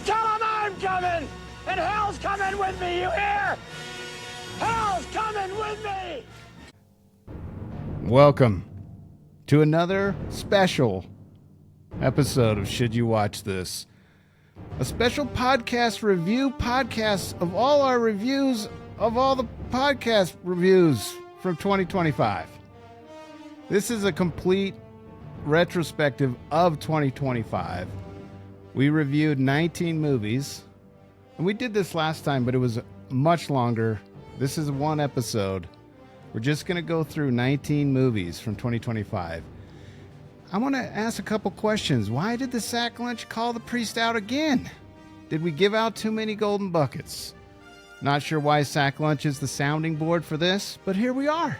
tell them I'm coming! And hell's coming with me, you hear? Hell's coming with me! Welcome to another special episode of Should You Watch This? A special podcast review podcast of all our reviews of all the podcast reviews from 2025. This is a complete retrospective of 2025. We reviewed 19 movies, and we did this last time, but it was much longer. This is one episode. We're just going to go through 19 movies from 2025. I want to ask a couple questions. Why did the sack lunch call the priest out again? Did we give out too many golden buckets? Not sure why sack lunch is the sounding board for this, but here we are.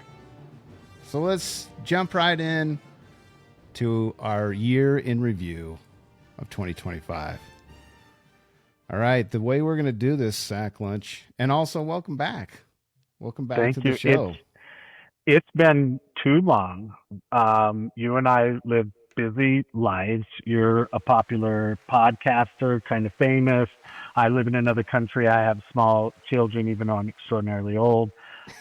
So let's jump right in to our year in review of 2025. All right, the way we're going to do this, sack lunch, and also welcome back. Welcome back Thank to you. the show. It's been too long. You and I live busy lives. You're a popular podcaster, kind of famous. I live in another country. I have small children, even though I'm extraordinarily old.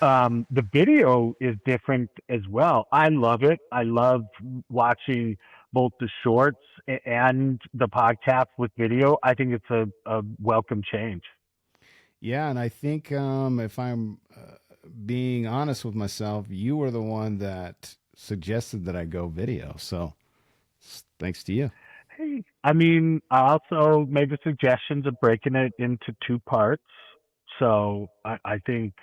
The video is different as well. I love it. I love watching both the shorts and the podcast with video. I think it's a welcome change. Yeah, and I think if I'm being honest with myself, you were the one that suggested that I go video. So thanks to you. Hey, I mean, I also made the suggestions of breaking it into two parts. So I think,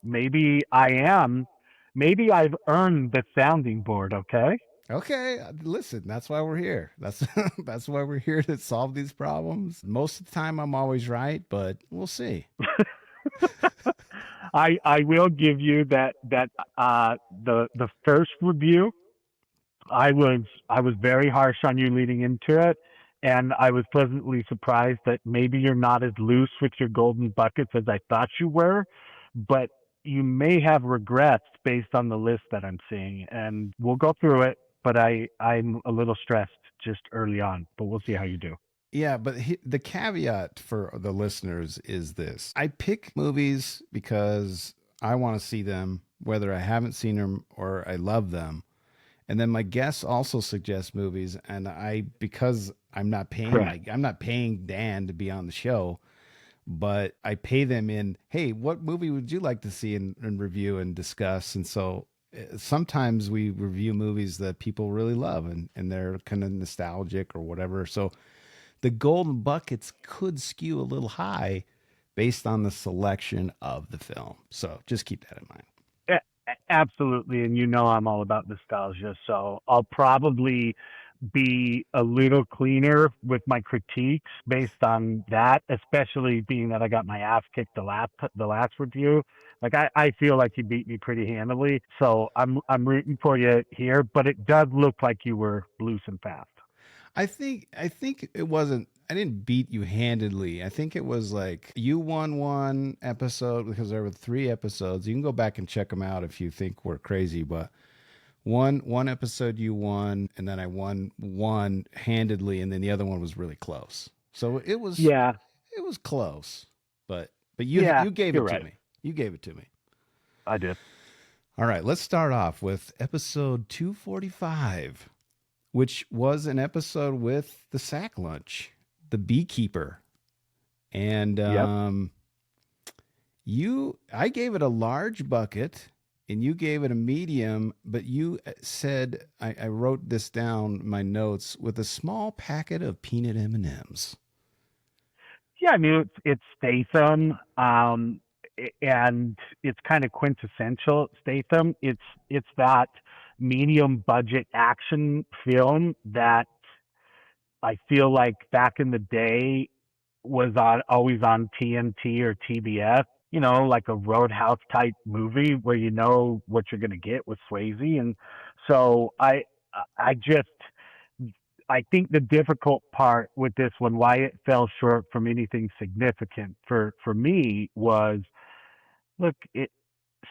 maybe I've earned the sounding board, okay? Okay, listen, that's why we're here. That's that's why we're here to solve these problems. Most of the time I'm always right, but we'll see. I will give you that the first review, I was very harsh on you leading into it, and I was pleasantly surprised that maybe you're not as loose with your golden buckets as I thought you were, but you may have regrets based on the list that I'm seeing, and we'll go through it, but I'm a little stressed just early on, but we'll see how you do. Yeah, but the caveat for the listeners is this. I pick movies because I want to see them, whether I haven't seen them or I love them. And then my guests also suggest movies, and because I'm not paying Dan to be on the show, but I pay them in, hey, what movie would you like to see and review and discuss? And so sometimes we review movies that people really love and they're kind of nostalgic or whatever. So the golden buckets could skew a little high based on the selection of the film. So just keep that in mind. Absolutely. And I'm all about nostalgia. So I'll probably be a little cleaner with my critiques based on that, especially being that I got my ass kicked the last review. Like I feel like you beat me pretty handily. So I'm rooting for you here, but it does look like you were loose and fast. I think it wasn't. I didn't beat you handedly. I think it was like you won one episode because there were 3 episodes. You can go back and check them out if you think we're crazy. But one episode you won, and then I won one handedly, and then the other one was really close. So it was it was close. But you gave it to me. You gave it to me. I did. All right, let's start off with episode 245. Which was an episode with the sack lunch, the beekeeper. And I gave it a large bucket and you gave it a medium, but you said, I wrote this down in my notes, with a small packet of peanut M&Ms. Yeah, I mean, it's Statham, and it's kind of quintessential Statham. It's that medium budget action film that I feel like back in the day was always on TNT or TBS, like a Roadhouse type movie where you know what you're going to get with Swayze. And so I think the difficult part with this one, why it fell short from anything significant for me was, look,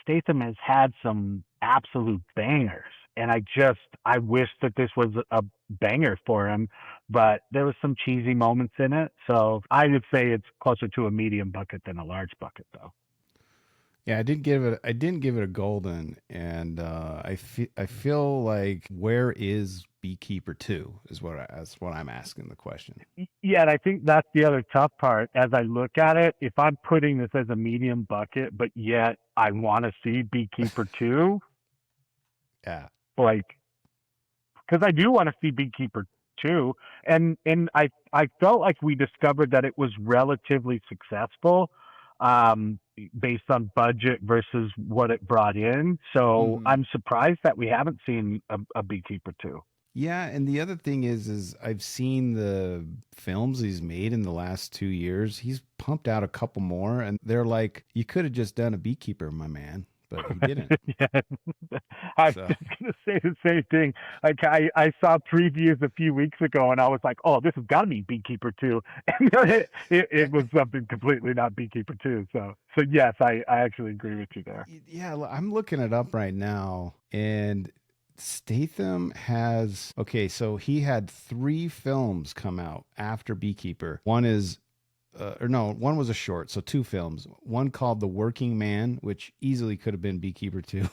Statham has had some absolute bangers. And I wish that this was banger for him, but there was some cheesy moments in it. So I would say it's closer to a medium bucket than a large bucket, though. Yeah, I didn't give it a golden, and I feel like where is Beekeeper 2 is that's what I'm asking the question. Yeah, and I think that's the other tough part. As I look at it, if I'm putting this as a medium bucket, but yet I want to see Beekeeper 2, Yeah. like, because I do want to see Beekeeper 2, and I felt like we discovered that it was relatively successful, based on budget versus what it brought in. So Mhm. I'm surprised that we haven't seen a Beekeeper 2. Yeah, and the other thing is I've seen the films he's made in the last 2 years. He's pumped out a couple more, and they're like, you could have just done a Beekeeper, my man, but he didn't. Yeah, I was So just gonna say the same thing. Like I saw previews a few weeks ago, and I was like, "Oh, this has got to be Beekeeper 2," and it was something completely not Beekeeper 2. So yes, I actually agree with you there. yeah, I'm looking it up right now, and Statham has okay, so he had 3 films come out after Beekeeper. One is or no, one was a short, so 2 films. One called The Working Man, which easily could have been Beekeeper 2.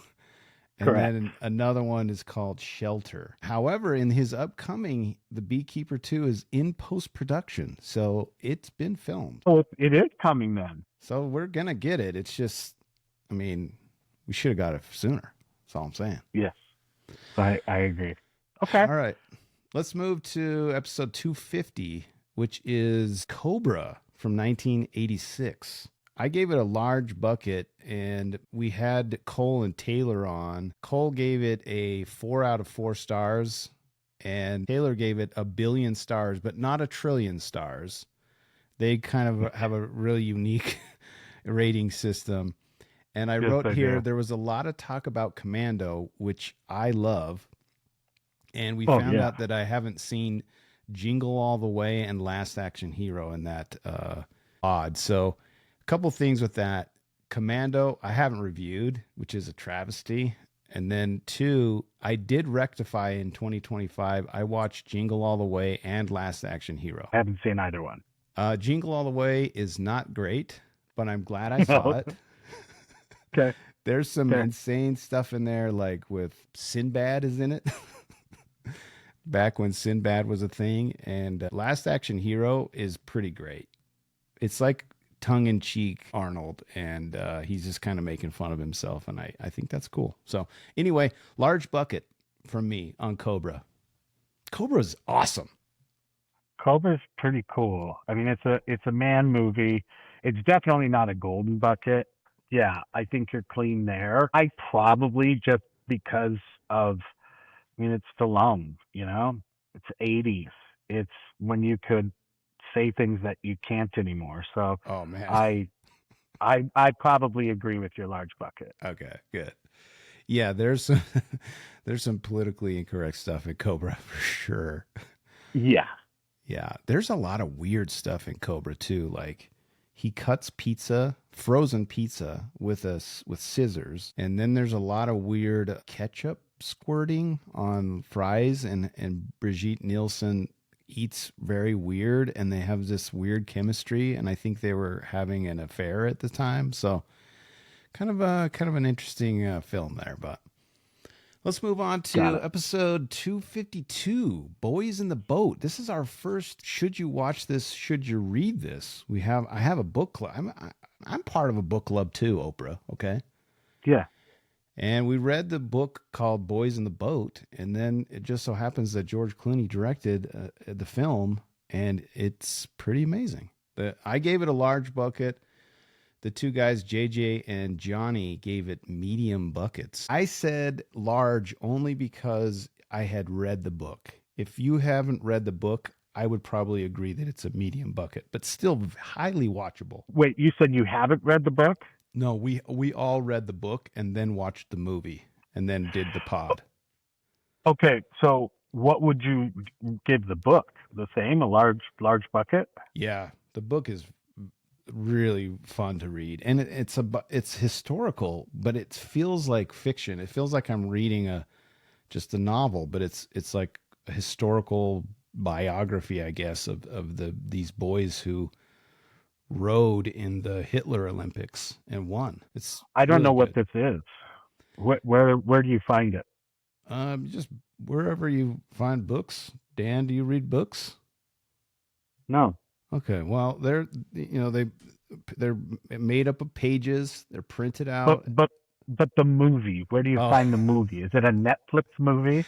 And Correct. then another one is called Shelter. However, in his upcoming, The Beekeeper 2 is in post production. So it's been filmed. Oh, it is coming then. So we're going to get it. It's just, I mean, we should have got it sooner. That's all I'm saying. Yes, I agree. Okay. All right. Let's move to episode 250, which is Cobra from 1986. I gave it a large bucket, and we had Cole and Taylor on. Cole gave it a 4 out of 4 stars, and Taylor gave it 1,000,000,000 stars, but not 1,000,000,000,000 stars. They kind of have a really unique rating system. And I Yes, wrote I here, do. there was a lot of talk about Commando, which I love. And we Oh found yeah. out that I haven't seen Jingle All the Way and Last Action Hero in that odd. So a couple things with that. Commando, I haven't reviewed, which is a travesty. And then 2, I did rectify in 2025. I watched Jingle All the Way and Last Action Hero. I haven't seen either one. Jingle All the Way is not great, but I'm glad I saw it. Okay. There's some Okay. insane stuff in there, like with Sinbad is in it. Back when Sinbad was a thing. And Last Action Hero is pretty great. It's like tongue-in-cheek Arnold, and he's just kind of making fun of himself, and I think that's cool. So anyway, large bucket from me on Cobra. Cobra's awesome. Cobra's pretty cool. I mean, it's a man movie. It's definitely not a golden bucket. Yeah, I think you're clean there. I probably just because of, I mean, it's Stallone, it's 80s. It's when you could say things that you can't anymore. So Oh man. I I probably agree with your large bucket. Okay, good. Yeah, there's some there's some politically incorrect stuff in Cobra for sure. Yeah. Yeah, there's a lot of weird stuff in Cobra too. Like he cuts pizza, frozen pizza, with scissors, and then there's a lot of weird ketchup squirting on fries, and Brigitte Nielsen eats very weird, and they have this weird chemistry, and I think they were having an affair at the time. So kind of an interesting film there, but. Let's move on to episode 252, Boys in the Boat. This is our first should you watch this, should you read this. I have a book club. I'm part of a book club too, Oprah, okay? Yeah. And we read the book called Boys in the Boat, and then it just so happens that George Clooney directed the film, and it's pretty amazing. I gave it a large bucket. The 2 guys, JJ and Johnny, gave it medium buckets. I said large only because I had read the book. If you haven't read the book, I would probably agree that it's a medium bucket, but still highly watchable. Wait, you said you haven't read the book? No, we all read the book and then watched the movie and then did the pod. Okay, so what would you give the book? The same, a large bucket? Yeah, the book is really fun to read, and it's historical, but it feels like fiction. It feels like I'm reading just a novel, but it's like a historical biography, I guess, of these boys who rode in the Hitler Olympics and won. It's I don't really know what good. this is. Where do you find it? Just wherever you find books. Dan, do you read books? No. Okay, well, they're made up of pages. They're printed But out. but but the movie, where do you Oh, find the movie? Is it a Netflix movie?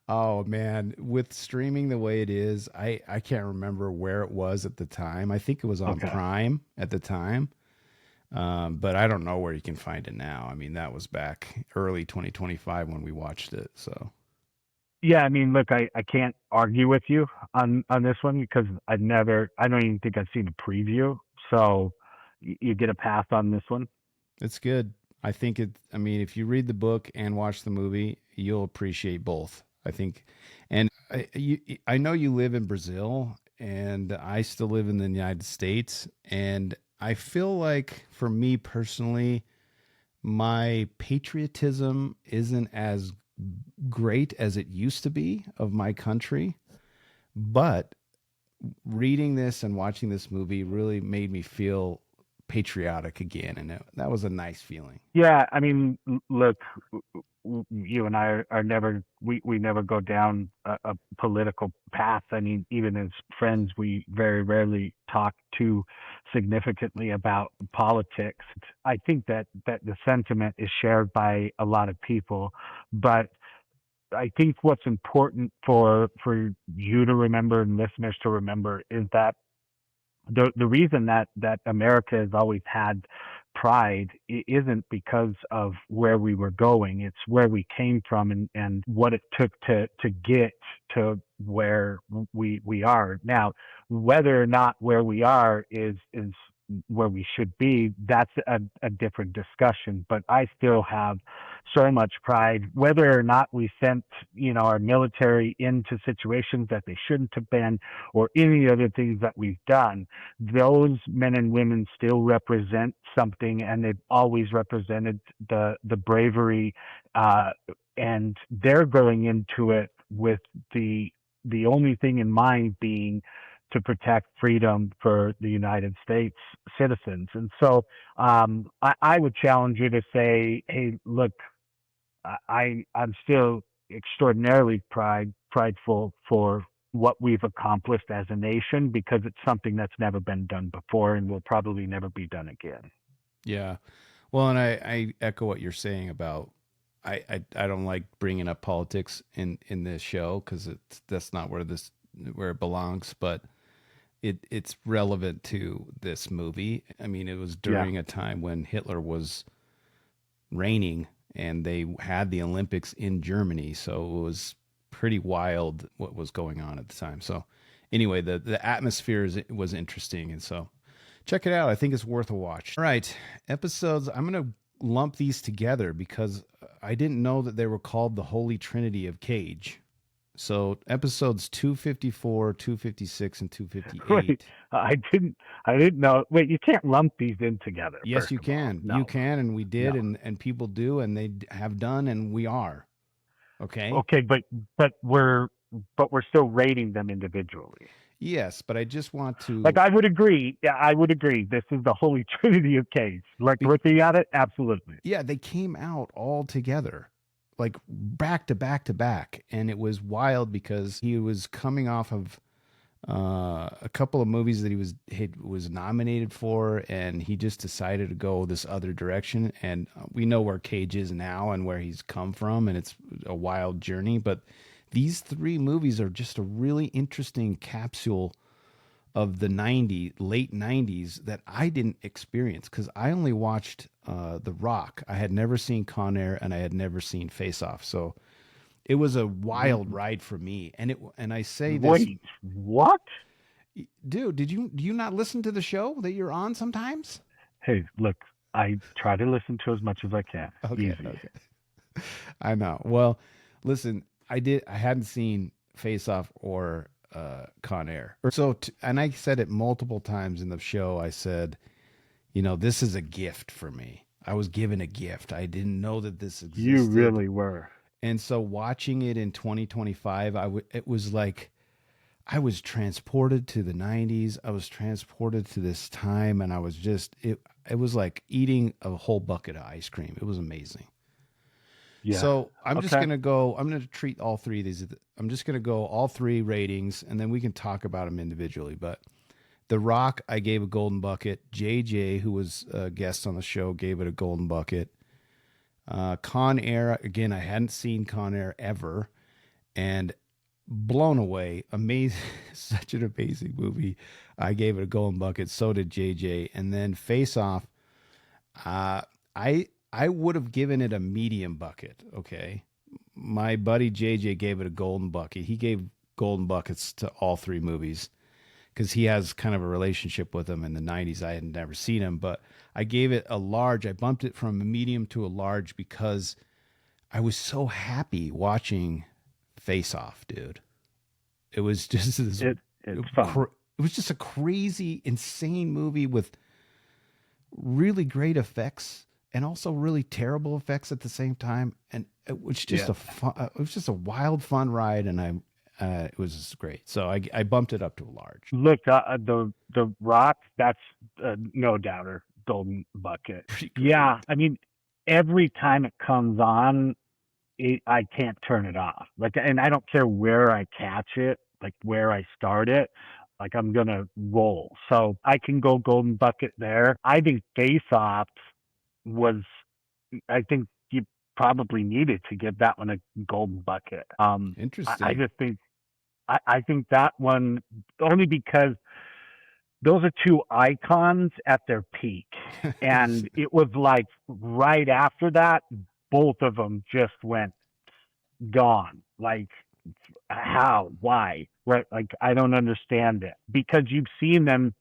oh man, with streaming the way it is, I can't remember where it was at the time. I think it was on Okay. Prime at the time. But I don't know where you can find it now. I mean, that was back early 2025 when we watched it. So Yeah, I mean, look, I can't argue with you on this one because I don't even think I've seen a preview. So you get a pass on this one. it's good. I mean, if you read the book and watch the movie, you'll appreciate both. I think. And I know you live in Brazil and I still live in the United States. And I feel like for me personally, my patriotism isn't as great as it used to be of my country. But reading this and watching this movie really made me feel patriotic again. And that was a nice feeling. Yeah, I mean, look, you and I are never we never go down a political path. I mean, even as friends, we very rarely talk too significantly about politics. I think that the sentiment is shared by a lot of people, but I think what's important for you to remember and listeners to remember is that the reason that America has always had pride isn't because of where we were going. It's where we came from and what it took to get to where we are now. Whether or not where we are is where we should be, that's a different discussion. But I still have so much pride, whether or not we sent our military into situations that they shouldn't have been, or any other things that we've done. Those men and women still represent something, and they've always represented the bravery, uh, and they're going into it with the only thing in mind being to protect freedom for the United States citizens. And so I would challenge you to say, hey, look, I'm still extraordinarily prideful for what we've accomplished as a nation because it's something that's never been done before and will probably never be done again. Yeah. Well, and I echo what you're saying about I don't like bringing up politics in this show because that's not where it belongs, but it's relevant to this movie. I mean, it was Yeah. during a time when Hitler was reigning and they had the Olympics in Germany, so it was pretty wild what was going on at the time. So anyway, the atmosphere was interesting, and so check it out. I think it's worth a watch. All right, episodes. I'm gonna lump these together because I didn't know that they were called the Holy Trinity of Cage. So episodes 254, 256, and Wait, 258. I didn't know. Wait, you can't lump these in together. Yes, First you of all, can. You no, can, and we did, no. and people do, and they have done, and we are. Okay. Okay, but we're still rating them individually. Yes, but I just want Like to I would agree. Yeah, I would agree. This is the holy trinity of case. Like be, looking at it, absolutely. yeah, they came out all together, like back to back to back, and it was wild because he was coming off of a couple of movies that he was nominated for, and he just decided to go this other direction. And we know where Cage is now and where he's come from, and it's a wild journey. But these three movies are just a really interesting capsule of the late 90s that I didn't experience because I only watched The Rock. I had never seen Con Air and I had never seen Face Off. So it was a wild ride for me. And I say this, Wait, what? dude, do you not listen to the show that you're on sometimes? Hey, look, I try to listen to as much as I can. Okay, Easy. okay. I know. Well, listen, I hadn't seen Face Off or Con Air. And I said it multiple times in the show. I said, this is a gift for me. I was given a gift. I didn't know that this You existed. really were. And so watching it in 2025, it was like I was transported to the 90s. I was transported to this time, and I was just it was like eating a whole bucket of ice cream. It was amazing. Yeah. So I'm just Okay. gonna go. I'm gonna treat all three of these. I'm just gonna go all three ratings, and then we can talk about them individually. But The Rock, I gave a golden bucket. JJ, who was a guest on the show, gave it a golden bucket. Con Air, again, I hadn't seen Con Air ever, and blown away. Amazing, such an amazing movie. I gave it a golden bucket. So did JJ. And then Face Off, uh, I would have given it a medium bucket. Okay, my buddy JJ gave it a golden bucket. He gave golden buckets to all three movies because he has kind of a relationship with them in the 90s. I had never seen him, but I gave it a large. I bumped it from a medium to a large because I was so happy watching Face Off, dude. It was just this, It's fun. it was just a crazy, insane movie with really great effects and also really terrible effects at the same time. And it was just Yeah. it was just a wild, fun ride, and it was just great. So I bumped it up to a large. Look, the Rock, that's no doubter, golden bucket. Pretty great. Yeah, I mean, every time it comes on, I can't turn it off. Like, and I don't care where I catch it, like where I start it. Like, I'm gonna roll. So I can go golden bucket there. I think Face Off was. I think you probably needed to give that one a golden bucket. Interesting. I just think I think that one only because those are two icons at their peak. And it was like right after that, both of them just went gone. Like, how? Why? Right? Like, I don't understand it. Because you've seen them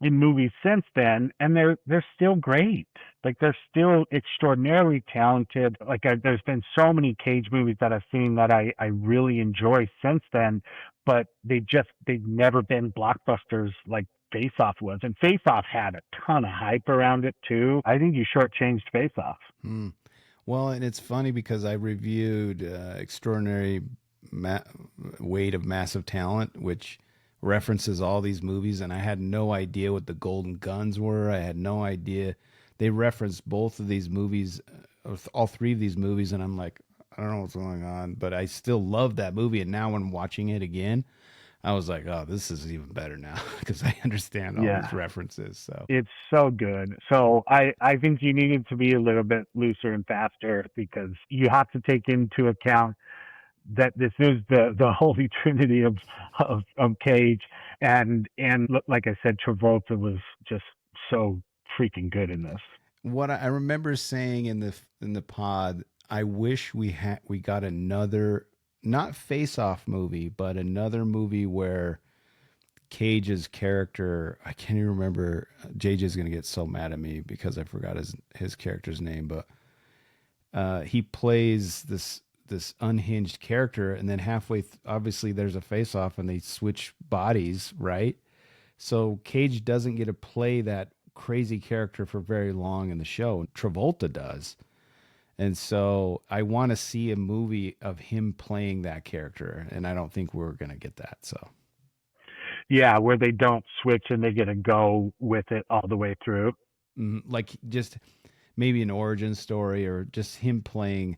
in movies since then, and they're still great. Like, they're still extraordinarily talented. Like, there's been so many Cage movies that I've seen that I really enjoy since then, but they've never been blockbusters like Face Off was. And Face Off had a ton of hype around it too. I think you shortchanged Face Off. Well, and it's funny because I reviewed Extraordinary Weight of Massive Talent, which references all these movies, and I had no idea what the Golden Guns were. I had no idea. They referenced both of these movies, all three of these movies, and I'm like, I don't know what's going on, but I still love that movie. And now when watching it again, I was like, oh, this is even better now because I understand all these references. So it's so good. So I think you needed to be a little bit looser and faster because you have to take into account that this is the holy trinity of Cage, and like I said, Travolta was just so freaking good in this. What I remember saying in the pod, I wish we got another, not Face-Off movie, but another movie where Cage's character, I can't even remember. JJ's gonna get so mad at me because I forgot his character's name, but he plays this unhinged character, and then halfway obviously there's a face off and they switch bodies, right? So Cage doesn't get to play that crazy character for very long in the show. Travolta does. And so I want to see a movie of him playing that character, and I don't think we're going to get that. So yeah, where they don't switch and they get to go with it all the way through. Like just maybe an origin story or just him playing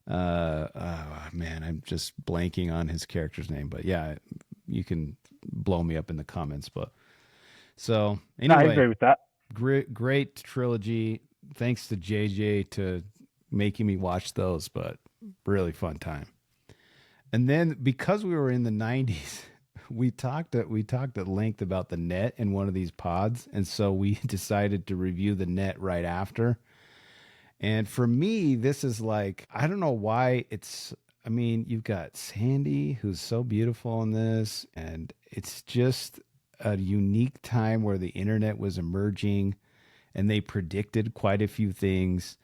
oh man, I'm just blanking on his character's name, but yeah, you can blow me up in the comments. But so anyway, I agree with that. Great trilogy. Thanks to JJ to making me watch those, but really fun time. And then because we were in the 90s, we talked at length about the Net in one of these pods, and so we decided to review the Net right after. And for me, this is like, I don't know why I mean, you've got Sandy, who's so beautiful in this, and it's just a unique time where the internet was emerging and they predicted quite a few things.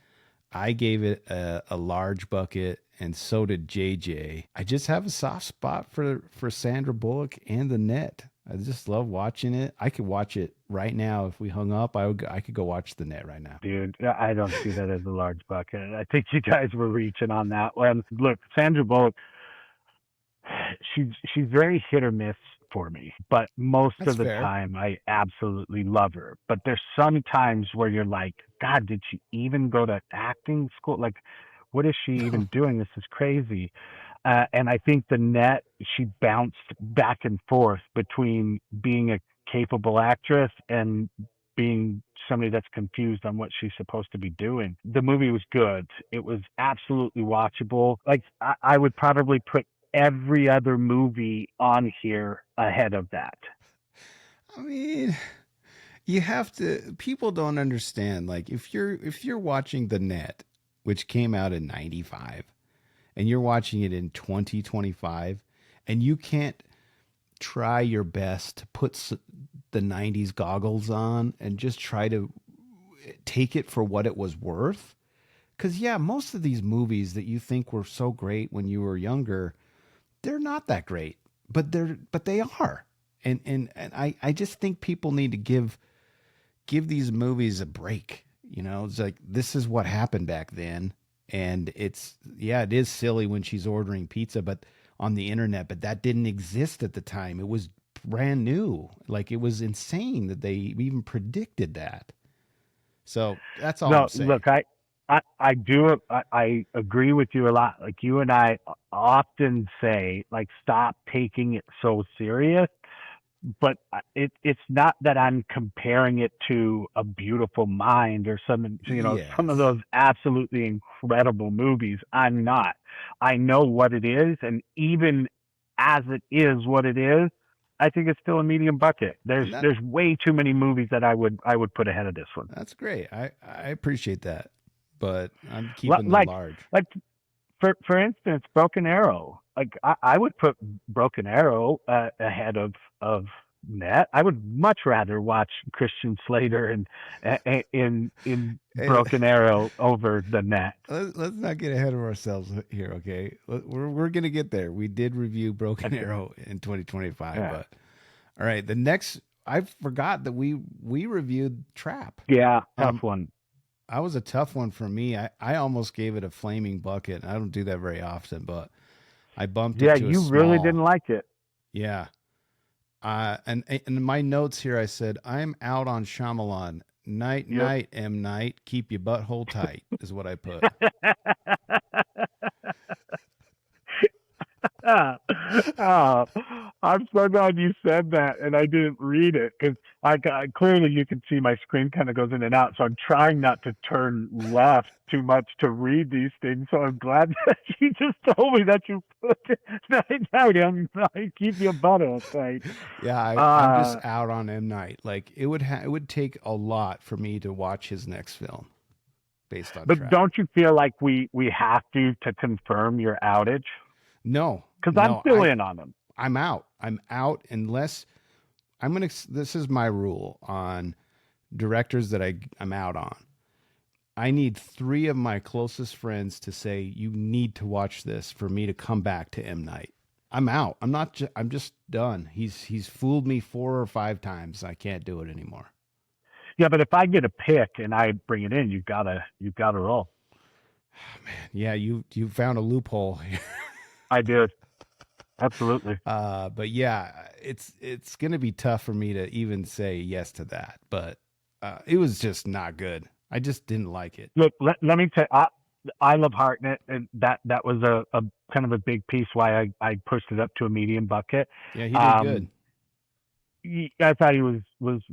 I gave it a large bucket, and so did JJ. I just have a soft spot for Sandra Bullock and the Net. I just love watching it. I could watch it right now. If we hung up, I could go watch The Net right now. Dude, I don't see that as a large bucket. I think you guys were reaching on that one. Look, Sandra Bullock, she's very hit or miss for me, but most That's of the fair. time I absolutely love her. But there's some times where you're like, God, did she even go to acting school? Like, what is she even doing? This is crazy. And I think The Net, she bounced back and forth between being a capable actress and being somebody that's confused on what she's supposed to be doing. The movie was good. It was absolutely watchable. Like, I would probably put every other movie on here ahead of that. I mean, you have to. People don't understand. Like, if you're watching The Net, which came out in '95, and you're watching it in 2025, and you can't try your best to put the '90s goggles on and just try to take it for what it was worth. Because yeah, most of these movies that you think were so great when you were younger, they're not that great, but they are. And I just think people need to give these movies a break. You know, it's like this is what happened back then, and it's yeah, it is silly when she's ordering pizza, but on the internet, but that didn't exist at the time. It was brand new. Like it was insane that they even predicted that. So that's all I'm No, saying. look, I do, I agree with you a lot. Like you and I often say, like, stop taking it so serious. But it's not that I'm comparing it to A Beautiful Mind or some of Yes. those absolutely incredible movies. I'm not. I know what it is, and even as it is what it is, I think it's still a medium bucket. And There's way too many movies that I would put ahead of this one. that's great. I appreciate that. But I'm keeping them Like large. like for instance, Broken Arrow. Like I would put Broken Arrow ahead of Net. I would much rather watch Christian Slater in Hey, Broken Arrow over the Net. let's not get ahead of ourselves here, okay? We're gonna get there. We did review Broken Okay. Arrow in 2025, Yeah. but all right, the next I forgot that we reviewed Trap. Yeah, tough Um, one. I was a tough one for me. I almost gave it a flaming bucket. I don't do that very often, but I bumped it Yeah, to a you really small. didn't like it. Yeah. And in my notes here, I said I'm out on Shyamalan. Night, Yep. night, M night. Keep your butthole tight is what I put. oh, I'm so glad you said that, and I didn't read it because clearly you can see my screen kind of goes in and out. So I'm trying not to turn left too much to read these things. So I'm glad that you just told me that you put it night and keep your butt on tight. Yeah, I'm just Uh, out on M night. Like it would take a lot for me to watch his next film based on but Trap. don't you feel like we have to confirm your outage? No, Because I'm no, still in on them. I'm out. I'm out unless I'm gonna. This is my rule on directors that I'm out on. I need three of my closest friends to say you need to watch this for me to come back to M Night. I'm out. I'm not. I'm just done. He's fooled me 4 or 5 times. I can't do it anymore. Yeah, but if I get a pick and I bring it in, you gotta roll. Yeah, you found a loophole here. I did. Absolutely. But yeah, it's gonna be tough for me to even say yes to that. But it was just not good. I just didn't like it. Look, let me tell you, I love Hartnett, and that was a kind of a big piece why I pushed it up to a medium bucket. Yeah, he did good. Um, I thought he was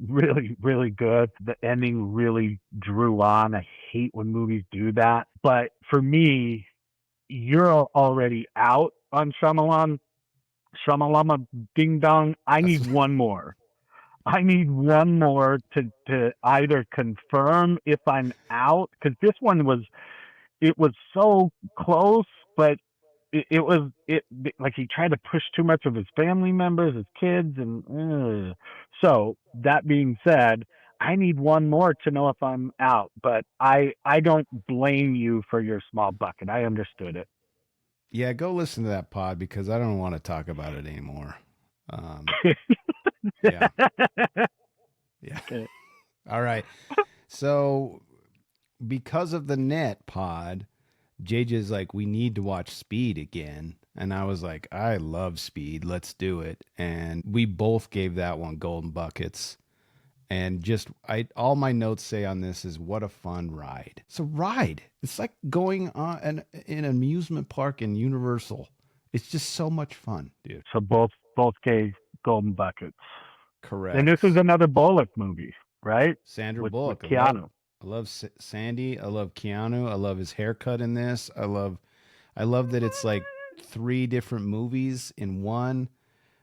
really really good. The ending really drew on. I hate when movies do that, but for me, you're already out on Shyamalan. Shyamalama Ding Dong. I That's need one more. I need one more to either confirm if I'm out, because this one was so close, but it was it like he tried to push too much of his family members, his kids, and so that being said, I need one more to know if I'm out. But I don't blame you for your small bucket. I understood it. yeah. Go listen to that pod because I don't want to talk about it anymore. Um, Yeah. Yeah. All right. So because of the net pod, JJ's like, we need to watch Speed again. And I was like, I love Speed. Let's do it. And we both gave that one golden buckets. And just all my notes say on this is what a fun ride. It's a ride. It's like going on an amusement park in Universal. It's just so much fun, dude. So both gave golden buckets. Correct. And this is another Bullock movie, right? Sandra Bullock. With Keanu. I love Sandy. I love Keanu. I love his haircut in this. I love that it's like 3 different movies in one.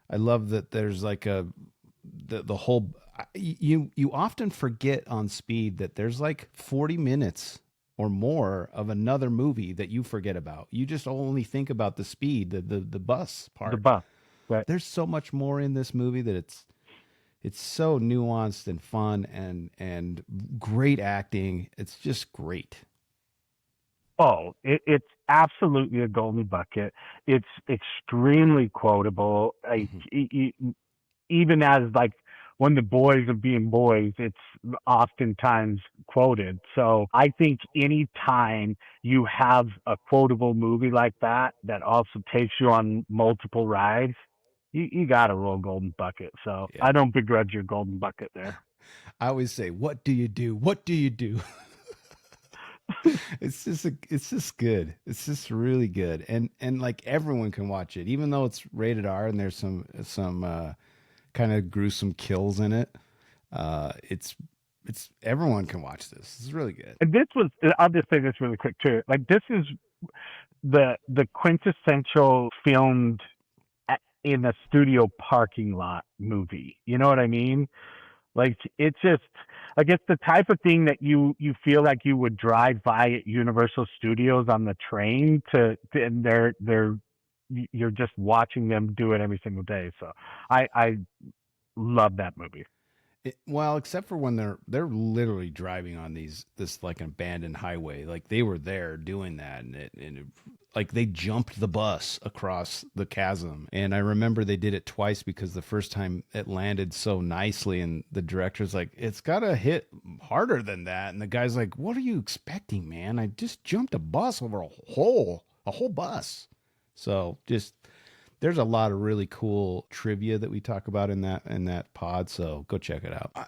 I love that there's like the whole. You often forget on Speed that there's like 40 minutes or more of another movie that you forget about. You just only think about the speed, the bus part. The bus, right? There's so much more in this movie that it's so nuanced and fun and great acting. It's just great. Oh, it's absolutely a golden bucket. It's extremely quotable. Even as like when the boys are being boys, it's oftentimes quoted. So I think any time you have a quotable movie like that also takes you on multiple rides, you got to roll golden bucket. So yeah. I don't begrudge your golden bucket there. I always say, what do you do? What do you do? It's just good. It's just really good. And like everyone can watch it, even though it's rated R and there's some kind of gruesome kills in it. It's everyone can watch this. It's really good. And this was, I'll just say this really quick too. Like this is the quintessential filmed in a studio parking lot movie. You know what I mean? Like it's just, I guess the type of thing that you feel like you would drive by at Universal Studios on the train and you're just watching them do it every single day. So I love that movie. Well, except for when they're literally driving on this like abandoned highway, like they were there doing that, and like they jumped the bus across the chasm. And I remember they did it twice because the first time it landed so nicely, and the director's like, "It's gotta hit harder than that," and the guy's like, "What are you expecting, man? I just jumped a bus over a whole bus." So just. There's a lot of really cool trivia that we talk about in that pod, so go check it out.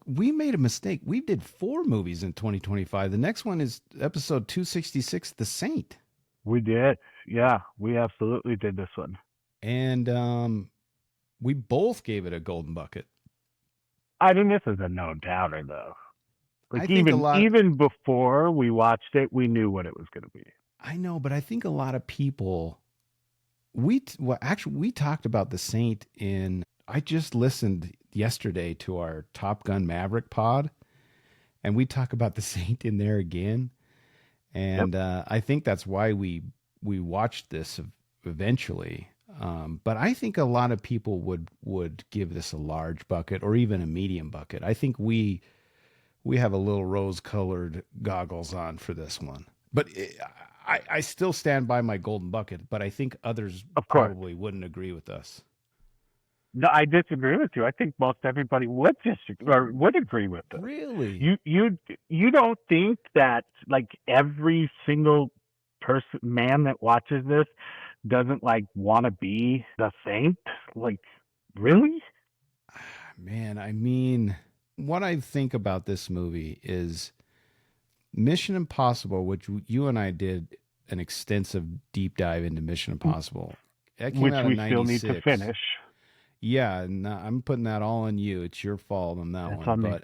We made a mistake. We did 4 movies in 2025. The next one is episode 266, The Saint. We did. Yeah, we absolutely did this one. And we both gave it a golden bucket. I think this is a no doubter, though. Like even before we watched it, we knew what it was going to be. I know, but I think a lot of people... We talked about The Saint I just listened yesterday to our Top Gun Maverick pod, and we talk about The Saint in there again. And yep. I think that's why we watched this eventually. But I think a lot of people would give this a large bucket or even a medium bucket. I think we have a little rose-colored goggles on for this one. But I still stand by my golden bucket, but I think others probably wouldn't agree with us. No, I disagree with you. I think most everybody would agree with us. Really? You don't think that like every single man that watches this doesn't like want to be the Saint? Like, really? Man, I mean, what I think about this movie is Mission Impossible, which you and I did an extensive deep dive into Mission Impossible. Which we still need to finish. Yeah, and I'm putting that all on you. It's your fault on that one. But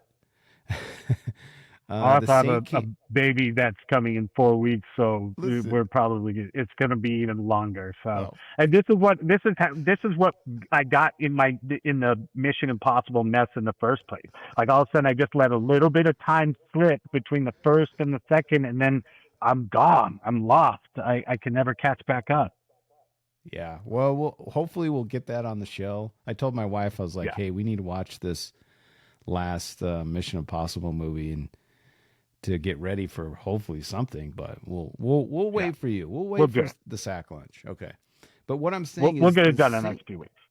I have a baby that's coming in 4 weeks, so we're probably it's going to be even longer. So, and this is what I got in the Mission Impossible mess in the first place. Like all of a sudden, I just let a little bit of time slip between the first and the second, and then I'm gone. I'm lost. I can never catch back up. Yeah. Well, hopefully we'll get that on the show. I told my wife, I was like, hey, we need to watch this last Mission Impossible movie and to get ready for hopefully something, but we'll wait for you. We'll wait for the sack lunch. Okay. But what I'm saying is we'll get it done in the next few weeks.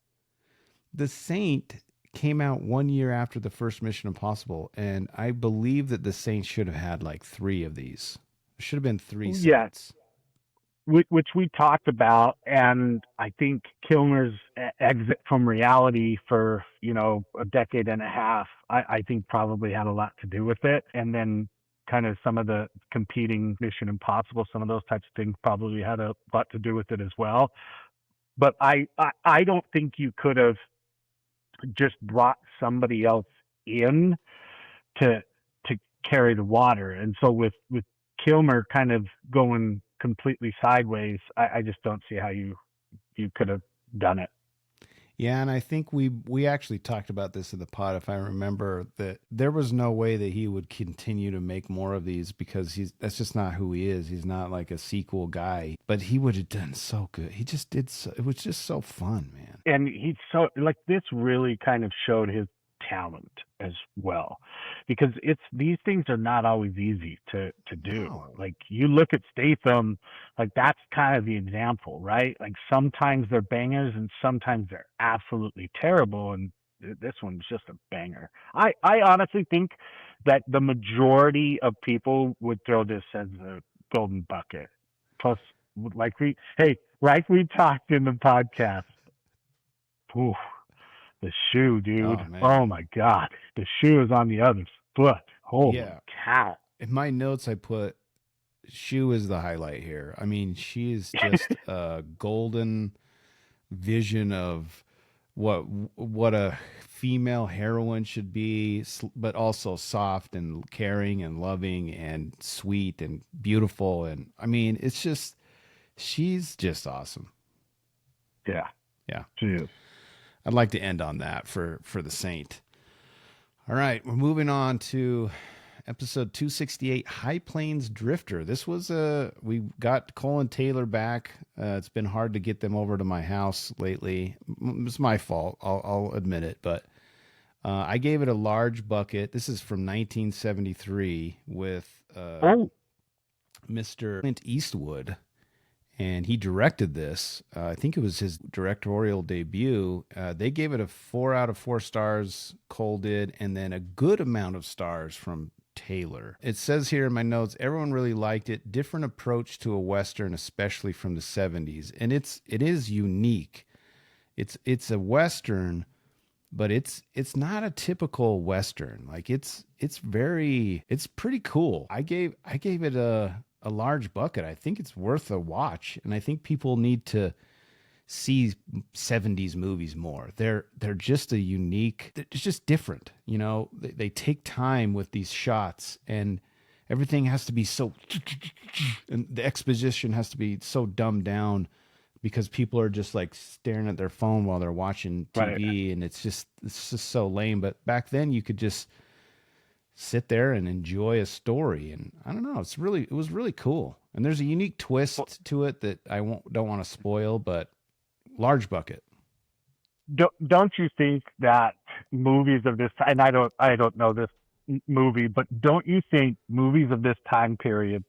The Saint came out 1 year after the first Mission Impossible, and I believe that the Saints should have had like 3 of these. There should have been 3 Yes, Saints. which we talked about, and I think Kilmer's exit from reality for a decade and a half, I think probably had a lot to do with it, and then kind of some of the competing Mission Impossible, some of those types of things probably had a lot to do with it as well. But I don't think you could have just brought somebody else in to carry the water. And so with Kilmer kind of going completely sideways, I just don't see how you could have done it. Yeah, and I think we actually talked about this in the pod, if I remember, that there was no way that he would continue to make more of these because that's just not who he is. He's not like a sequel guy, but he would have done so good. He just did so, it was just so fun, man. And he's so like, this really kind of showed his talent as well, because these things are not always easy to do. No. Like, you look at Statham, like that's kind of the example, right? Like, sometimes they're bangers and sometimes they're absolutely terrible, and this one's just a banger. I honestly think that the majority of people would throw this as a golden bucket. Plus, like we talked in the podcast, ooh, the shoe, dude. Oh my God. The shoe is on the other foot. Holy cow. In my notes, I put shoe is the highlight here. I mean, she is just a golden vision of what a female heroine should be, but also soft and caring and loving and sweet and beautiful. And I mean, she's just awesome. Yeah. Yeah. She is. I'd like to end on that for the Saint. All right, we're moving on to episode 268, High Plains Drifter. This was we got Cole and Taylor back. It's been hard to get them over to my house lately. It's my fault. I'll admit it, but I gave it a large bucket. This is from 1973 with Mr. Clint Eastwood. And he directed this. I think it was his directorial debut. They gave it a 4 out of 4 stars, Cole did, and then a good amount of stars from Taylor. It says here in my notes, everyone really liked it. Different approach to a Western, especially from the 70s. And it is unique. It's a Western, but it's not a typical Western. Like it's pretty cool. I gave it a large bucket. I think it's worth a watch, and I think people need to see 70s movies more. They're just it's just different. They take time with these shots, and everything has to be so, and the exposition has to be so dumbed down because people are just like staring at their phone while they're watching TV, right. And it's just so lame. But back then you could just sit there and enjoy a story, and I don't know, it was really cool. And there's a unique twist to it that I don't want to spoil, but large bucket. Don't you think that movies of this, and I don't know this movie, but don't you think movies of this time period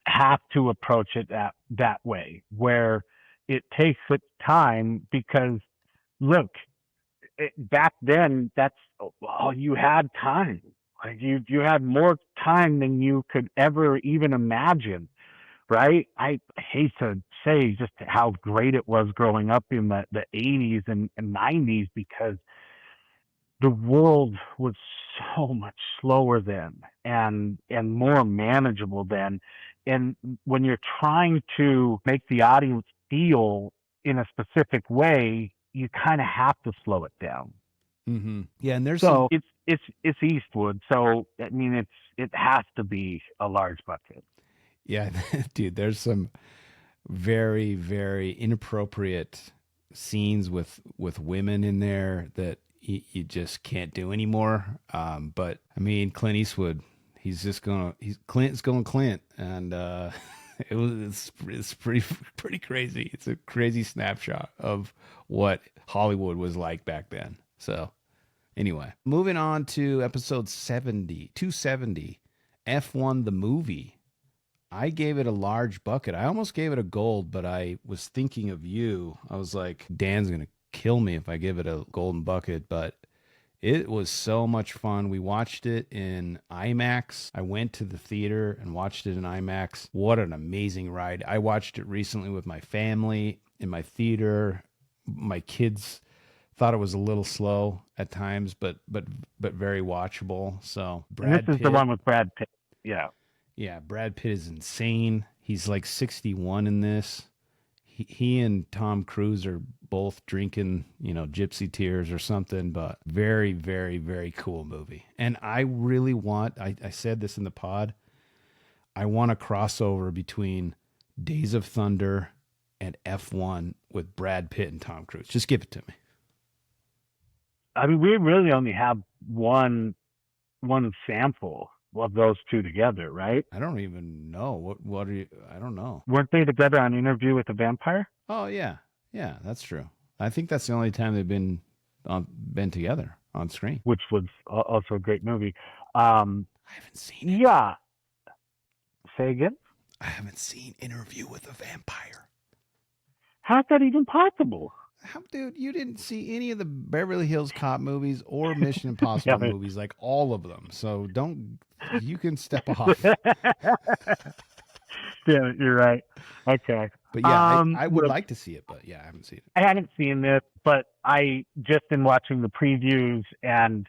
have to approach it that way, where it takes its time? Because look, back then, you had time. Like you had more time than you could ever even imagine, right? I hate to say just how great it was growing up in the 80s and 90s, because the world was so much slower then and more manageable then. And when you're trying to make the audience feel in a specific way, you kind of have to slow it down. Mm-hmm. Yeah, and it's Eastwood, so I mean it has to be a large bucket. Yeah, dude, there's some very, very inappropriate scenes with women in there that you just can't do anymore. But I mean, Clint Eastwood, Clint's going Clint, and it's pretty crazy. It's a crazy snapshot of what Hollywood was like back then. So anyway, moving on to episode 270, F1 the movie. I gave it a large bucket. I almost gave it a gold, but I was thinking of you. I was like, Dan's going to kill me if I give it a golden bucket, but it was so much fun. We watched it in IMAX. I went to the theater and watched it in IMAX. What an amazing ride. I watched it recently with my family in my theater. My kids thought it was a little slow at times, but very watchable. So And this is the one with Brad Pitt. Yeah. Yeah, Brad Pitt is insane. He's like 61 in this. He and Tom Cruise are both drinking, gypsy tears or something, but very, very, very cool movie. And I really want, I said this in the pod, I want a crossover between Days of Thunder and F1 with Brad Pitt and Tom Cruise. Just give it to me. I mean, we really only have one sample of those two together, right? I don't even know. What are you, I don't know. Weren't they together on Interview with the Vampire? Oh, yeah. Yeah, that's true. I think that's the only time they've been together on screen. Which was also a great movie. I haven't seen it. Yeah. Say again? I haven't seen Interview with a Vampire. How's that even possible? Dude, you didn't see any of the Beverly Hills Cop movies or Mission Impossible movies, like all of them. So you can step off. Yeah, you're right. Okay. But yeah, I would like to see it, but yeah, I haven't seen it. I haven't seen this, but I just been watching the previews, and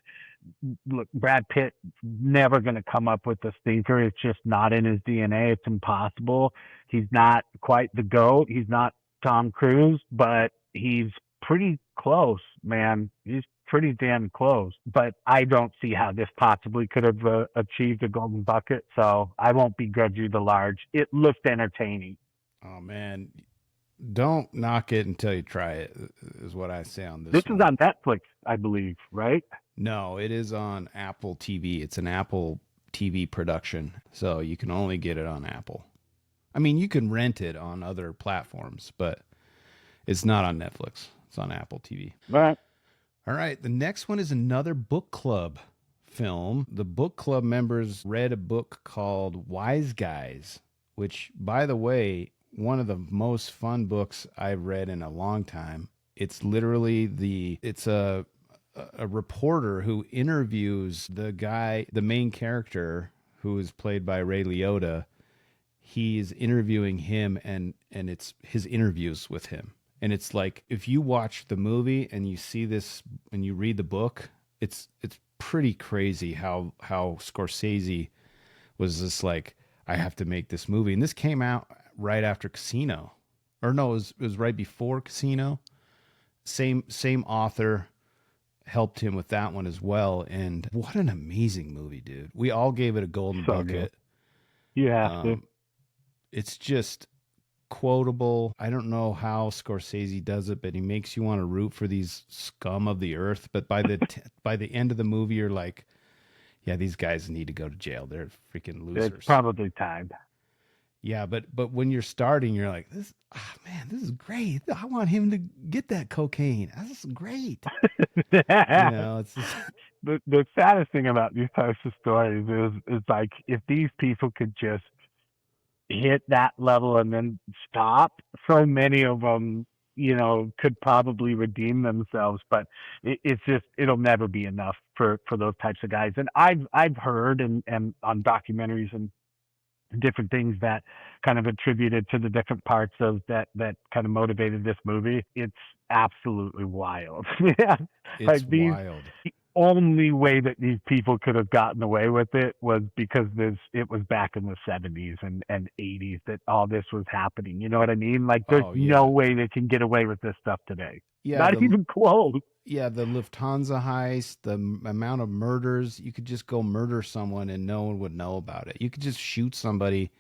look, Brad Pitt never going to come up with the stinker. It's just not in his DNA. It's impossible. He's not quite the GOAT. He's not Tom Cruise, but he's pretty close, man. He's pretty damn close. But I don't see how this possibly could have achieved a golden bucket, so I won't begrudge you the large. It looked entertaining. Oh, man. Don't knock it until you try it, is what I say on this. This is on Netflix, I believe, right? No, it is on Apple TV. It's an Apple TV production, so you can only get it on Apple. I mean, you can rent it on other platforms, but it's not on Netflix. It's on Apple TV. Right. All right. The next one is another book club film. The book club members read a book called Wise Guys, which, by the way, one of the most fun books I've read in a long time. It's literally it's a reporter who interviews the main character, who is played by Ray Liotta. He's interviewing him, and it's his interviews with him. And it's like, if you watch the movie and you see this and you read the book, it's pretty crazy how Scorsese was just like, I have to make this movie. And this came out right after Casino. Or no, it was right before Casino. Same author helped him with that one as well. And what an amazing movie, dude. We all gave it a golden bucket. Good. You have to. It's just quotable. I don't know how Scorsese does it, but he makes you want to root for these scum of the earth. But by the end of the movie, you're like, yeah, these guys need to go to jail. They're freaking losers. It's probably time. Yeah, but when you're starting, you're like, this is great. I want him to get that cocaine. This is great. It's just... the saddest thing about these types of stories is like, if these people could just hit that level and then stop, so many of them, could probably redeem themselves, but it's just, it'll never be enough for those types of guys. And I've heard and on documentaries and different things that kind of attributed to the different parts of that kind of motivated this movie. It's absolutely wild. It's wild. The only way that these people could have gotten away with it was because it was back in the 70s and 80s that all this was happening. You know what I mean? Like, there's no way they can get away with this stuff today. Yeah, not even close. Yeah, the Lufthansa heist, the amount of murders. You could just go murder someone and no one would know about it. You could just shoot somebody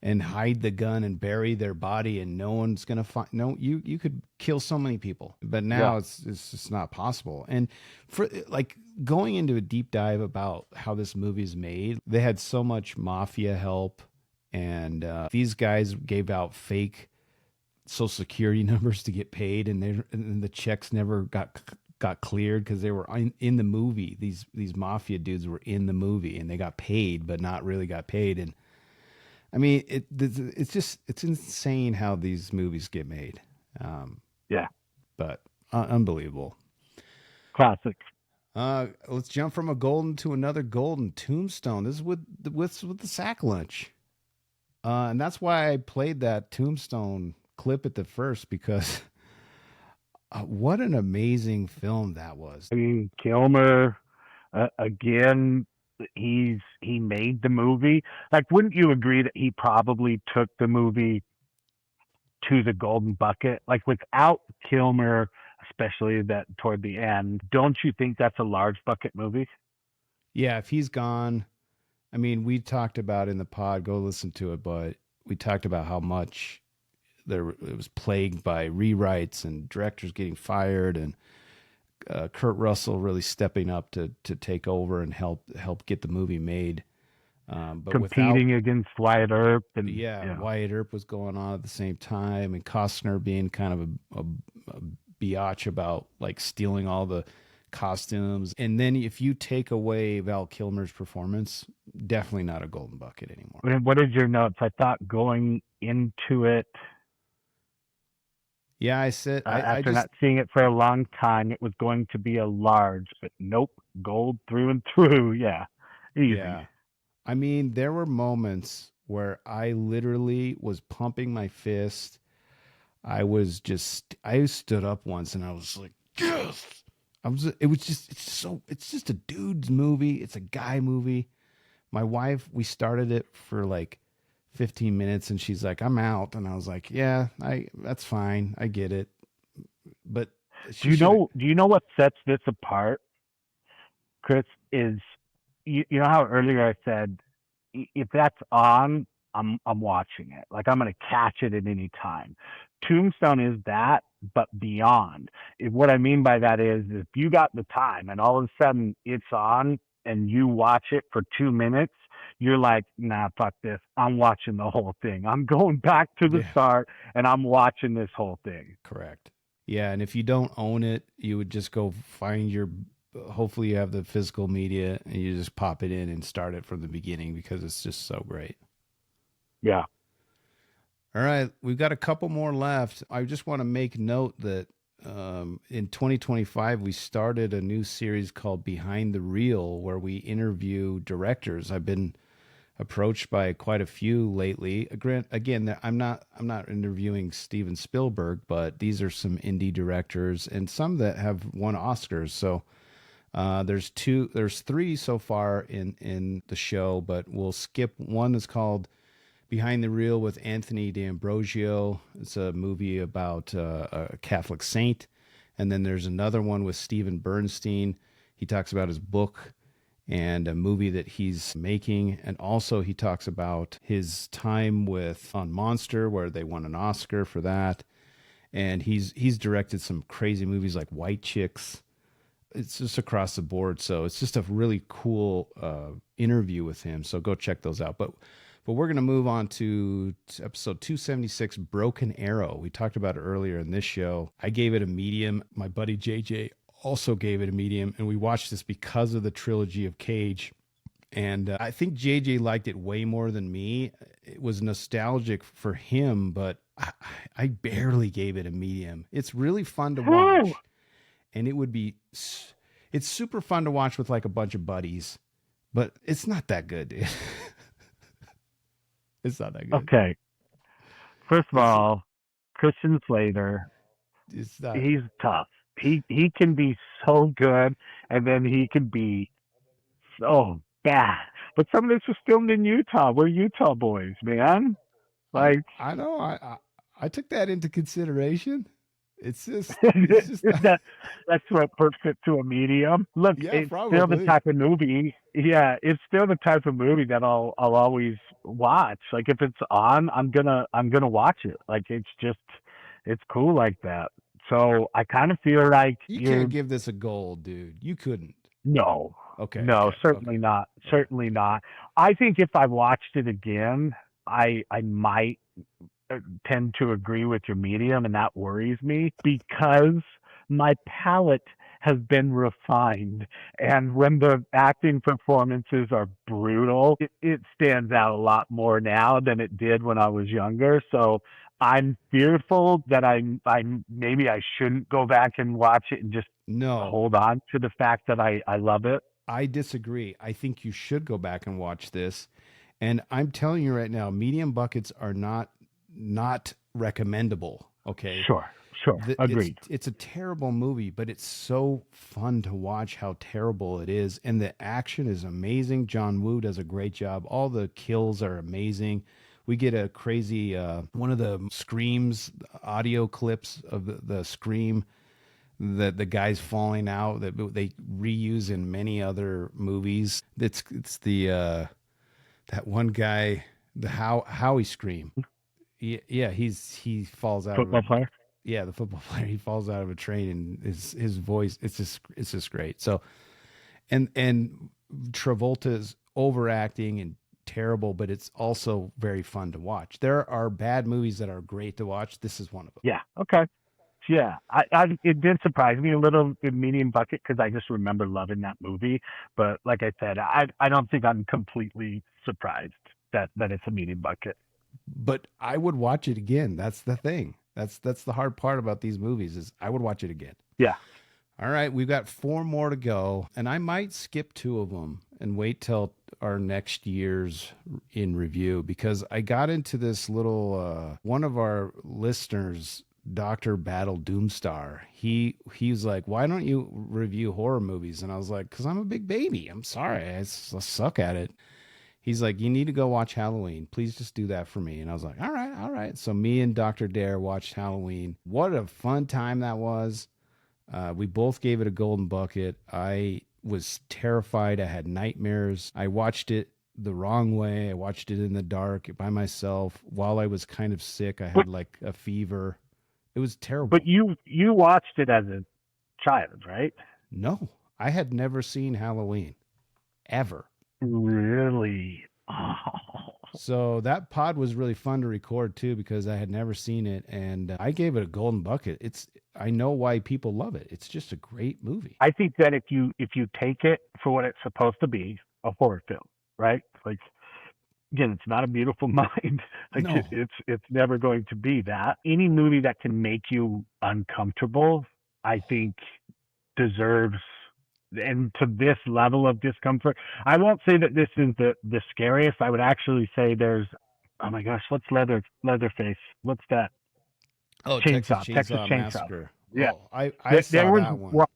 and hide the gun and bury their body and no one's going to find. No, you could kill so many people. But now it's just not possible. And for like going into a deep dive about how this movie is made, they had so much mafia help, and these guys gave out fake Social Security numbers to get paid, and the checks never got cleared because they were in the movie. These mafia dudes were in the movie and they got paid, but not really got paid. And I mean, it's insane how these movies get made. Yeah. But unbelievable. Classic. Let's jump from a golden to another golden. Tombstone. This is with the sack lunch. And that's why I played that Tombstone clip at the first, because what an amazing film that was. I mean, Kilmer, again, he made the movie. Like, wouldn't you agree that he probably took the movie to the golden bucket? Like, without Kilmer, especially that toward the end, don't you think that's a large bucket movie? Yeah, if he's gone, I mean, we talked about in the pod, go listen to it, but we talked about how much it was plagued by rewrites and directors getting fired, and Kurt Russell really stepping up to take over and help get the movie made. But competing against Wyatt Earp, and Wyatt Earp was going on at the same time, and Costner being kind of a biatch about like stealing all the costumes. And then if you take away Val Kilmer's performance, definitely not a golden bucket anymore. What is your notes? I thought going into it, yeah, I said after not seeing it for a long time, it was going to be a large, but nope, gold through and through. Yeah, easy. Yeah, I mean, there were moments where I literally was pumping my fist. I stood up once and I was like, yes. It's just a dude's movie. It's a guy movie. My wife, we started it for like 15 minutes and she's like, I'm out. And I was like, yeah, that's fine. I get it. But do you know what sets this apart, Chris, is you know how earlier I said, if that's on, I'm watching it. Like, I'm going to catch it at any time. Tombstone is that, but beyond. What I mean by that is, if you got the time and all of a sudden it's on and you watch it for 2 minutes, you're like, nah, fuck this. I'm watching the whole thing. I'm going back to the start and I'm watching this whole thing. Correct. Yeah, and if you don't own it, you would just go find hopefully you have the physical media and you just pop it in and start it from the beginning, because it's just so great. Yeah. All right, we've got a couple more left. I just want to make note that in 2025, we started a new series called Behind the Reel, where we interview directors. I've been approached by quite a few lately. Again, I'm not interviewing Steven Spielberg, but these are some indie directors and some that have won Oscars. So there's three so far in the show, but we'll skip one. Is called Behind the Reel with Anthony D'Ambrosio. It's a movie about a Catholic saint. And then there's another one with Steven Bernstein. He talks about his book and a movie that he's making. And also he talks about his time on Monster, where they won an Oscar for that. And he's directed some crazy movies like White Chicks. It's just across the board. So it's just a really cool interview with him. So go check those out. But we're going to move on to episode 276, Broken Arrow. We talked about it earlier in this show. I gave it a medium. My buddy JJ also gave it a medium. And we watched this because of the trilogy of Cage. And I think JJ liked it way more than me. It was nostalgic for him, but I barely gave it a medium. It's really fun to watch. And it's super fun to watch with like a bunch of buddies. But it's not that good, dude. It's not that good. Okay. First of all, Christian Slater, he's tough. He can be so good, and then he can be so bad. But some of this was filmed in Utah. We're Utah boys, man. Like, I know. I took that into consideration. It's just that's what puts it to a medium. Look, it's probably still the type of movie. Yeah, it's still the type of movie that I'll always watch. Like, if it's on, I'm gonna watch it. Like, it's cool like that. So I kind of feel like you can't give this a gold, dude. You couldn't. No. Okay. No, okay, certainly okay. not. Certainly not. I think if I watched it again, I might tend to agree with your medium, and that worries me because my palate has been refined, and when the acting performances are brutal, it stands out a lot more now than it did when I was younger. So I'm fearful that I maybe I shouldn't go back and watch it and just No, hold on to the fact that I love it. I disagree. I think you should go back and watch this. And I'm telling you right now, medium buckets are not recommendable. Okay. Sure, sure, agreed. It's a terrible movie, but it's so fun to watch how terrible it is, and the action is amazing. John Woo does a great job. All the kills are amazing. We get a crazy one of the screams audio clips of the scream that the guy's falling out that they reuse in many other movies. It's the that one guy, the Howie scream. Yeah, he falls out of a Football player. yeah, the football player. He falls out of a train, and his voice. It's just great. So and Travolta's overacting and terrible, but it's also very fun to watch. There are bad movies that are great to watch. This is one of them. Yeah. Okay. Yeah, it did surprise me a little in Medium Bucket because I just remember loving that movie. But like I said, I don't think I'm completely surprised that it's a Medium Bucket. But I would watch it again. That's the thing. That's the hard part about these movies is I would watch it again. Yeah. All right, we've got 4 more to go, and I might skip 2 of them and wait till our next year's in review because I got into this little one of our listeners, Dr. Battle Doomstar. He's like, "Why don't you review horror movies?" And I was like, "Cuz I'm a big baby. I'm sorry. I suck at it." He's like, "You need to go watch Halloween. Please just do that for me." And I was like, "All right, all right." So me and Dr. Dare watched Halloween. What a fun time that was. We both gave it a golden bucket. I was terrified. I had nightmares. I watched it the wrong way. I watched it in the dark by myself while I was kind of sick. I had like a fever. It was terrible. But you watched it as a child, right? No, I had never seen Halloween ever. Really? Oh. So that pod was really fun to record too because I had never seen it and I gave it a golden bucket. I know why people love it. It's just a great movie. I think that if you take it for what it's supposed to be, a horror film, right? Like again, it's not a beautiful mind. Like No. it's never going to be that. Any movie that can make you uncomfortable, I think deserves and to this level of discomfort. I won't say that this is the scariest. I would actually say there's oh my gosh, what's Leatherface? What's that? Oh, Chainsaw, Texas Chainsaw. Massacre. Yeah. Oh, I There saw was that one.